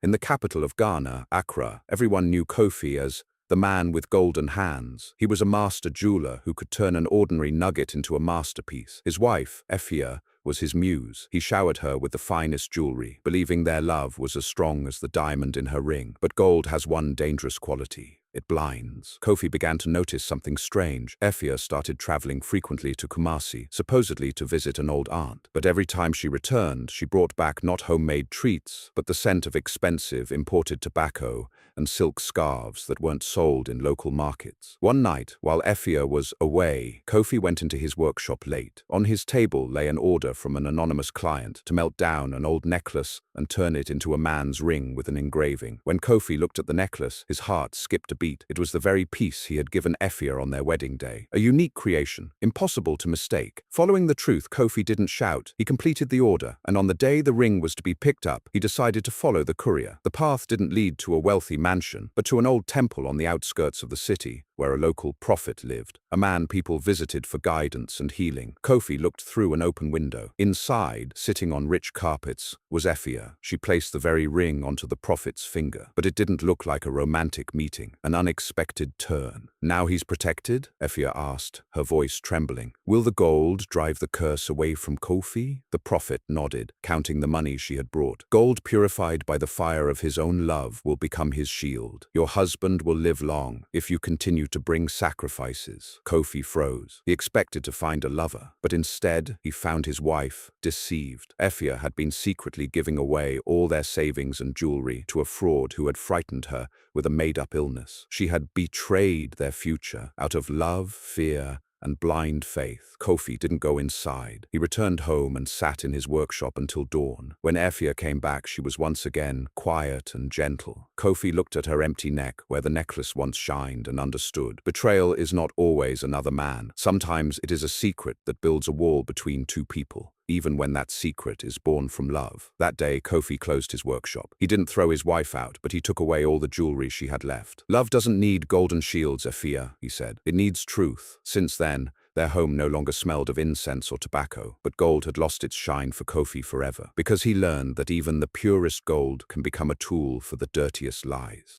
In the capital of Ghana, Accra, everyone knew Kofi as the man with golden hands. He was a master jeweler who could turn an ordinary nugget into a masterpiece. His wife, Effia, was his muse. He showered her with the finest jewelry, believing their love was as strong as the diamond in her ring. But gold has one dangerous quality. It blinds. Kofi began to notice something strange. Effia started traveling frequently to Kumasi, supposedly to visit an old aunt. But every time she returned, she brought back not homemade treats, but the scent of expensive imported tobacco and silk scarves that weren't sold in local markets. One night, while Effia was away, Kofi went into his workshop late. On his table lay an order from an anonymous client to melt down an old necklace and turn it into a man's ring with an engraving. When Kofi looked at the necklace, his heart skipped a beat. It was the very piece he had given Effia on their wedding day. A unique creation, impossible to mistake. Following the truth, Kofi didn't shout. He completed the order, and on the day the ring was to be picked up, he decided to follow the courier. The path didn't lead to a wealthy mansion, but to an old temple on the outskirts of the city, where a local prophet lived, a man people visited for guidance and healing. Kofi looked through an open window. Inside, sitting on rich carpets, was Effia. She placed the very ring onto the prophet's finger, but it didn't look like a romantic meeting, an unexpected turn. "Now he's protected?" Effia asked, her voice trembling. "Will the gold drive the curse away from Kofi?" The prophet nodded, counting the money she had brought. "Gold purified by the fire of his own love will become his shield. Your husband will live long if you continue to bring sacrifices." Kofi froze. He expected to find a lover, but instead he found his wife, deceived. Effia had been secretly giving away all their savings and jewelry to a fraud who had frightened her with a made-up illness. She had betrayed their future out of love, fear, and blind faith. Kofi didn't go inside. He returned home and sat in his workshop until dawn. When Effia came back, she was once again quiet and gentle. Kofi looked at her empty neck, where the necklace once shined, and understood. Betrayal is not always another man. Sometimes it is a secret that builds a wall between two people, even when that secret is born from love. That day, Kofi closed his workshop. He didn't throw his wife out, but he took away all the jewelry she had left. "Love doesn't need golden shields, Effia," he said. "It needs truth." Since then, their home no longer smelled of incense or tobacco, but gold had lost its shine for Kofi forever, because he learned that even the purest gold can become a tool for the dirtiest lies.